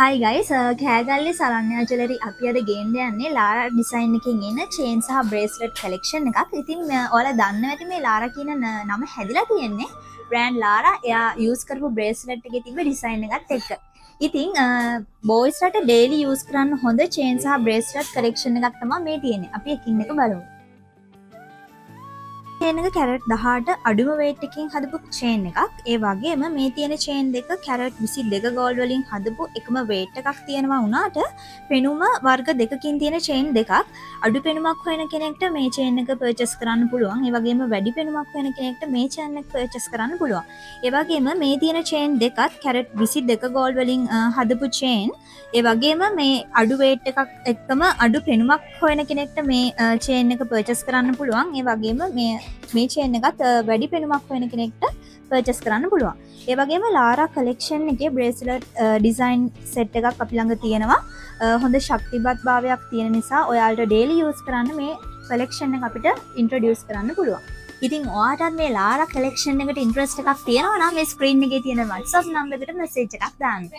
Hi guys, Kegalle සරණ්‍යා jewellery අපි අද ගේන්න යන්නේ ලාරා ඩිසයින් එකකින් එන චේන් සහ බ්‍රේස්ලට් කලෙක්ෂන් එකක්. ඉතින් ඔයාලා දන්නවා ඇති මේ ලාරා කියන නම හැදිලා තියෙන්නේ බ්‍රෑන්ඩ් ලාරා එයා යූස් කරපු බ්‍රේස්ලට් එකේ තිබ්බ ඩිසයින් එකත් එක්ක. ඉතින් බොයිස්ලට ඩේලි යූස් කරන්න හොඳ චේන් සහ බ්‍රේස්ලට් කලෙක්ෂන් එකක් තමයි මේ තියෙන්නේ. අපි එකින් එක බලමු. චේන් එක කැරට් 18 අඩුම weight එකකින් හදපු චේන් එකක්. ඒ වගේම මේ තියෙන චේන් දෙක කැරට් 22 ගෝල්ඩ් වලින් හදපු එකම weight එකක් තියෙනවා වුණාට පෙනුම වර්ග දෙකකින් තියෙන චේන් දෙකක්. අඩු පෙනුමක් හොයන කෙනෙක්ට මේ චේන් එක purchase කරන්න පුළුවන්. ඒ වගේම වැඩි පෙනුමක් හොයන කෙනෙක්ට මේ චේන් එක purchase කරන්න පුළුවන්. ඒ වගේම මේ තියෙන චේන් දෙකත් කැරට් 22 ගෝල්ඩ් වලින් හදපු චේන්. ඒ වගේම මේ අඩු weight එකක් එක්කම අඩු පෙනුමක් හොයන කෙනෙක්ට මේ චේන් එක purchase කරන්න පුළුවන්. ඒ වගේම මේ චේන් එකත් වැඩි පෙනුමක් හොයන කෙනෙක්ට පර්චේස් කරන්න පුළුවන්. ඒ වගේම ලාරා කලෙක්ෂන් එකේ බ්‍රේස්ලට් ඩිසයින් සෙට් එකක් අපි ළඟ තියෙනවා. හොඳ ශක්තිමත් භාවයක් තියෙන නිසා ඔයාලට ඩේලි යූස් කරන්න මේ කලෙක්ෂන් එක අපිට ඉන්ට්‍රොඩියුස් කරන්න පුළුවන්. ඉතින් ඔයාටත් මේ ලාරා කලෙක්ෂන් එකට ඉන්ට්‍රස්ට් එකක් තියෙනවා නම් මේ ස්ක්‍රීන් එකේ තියෙන WhatsApp නම්බර් එකට මෙසේජ් එකක් දාන්න.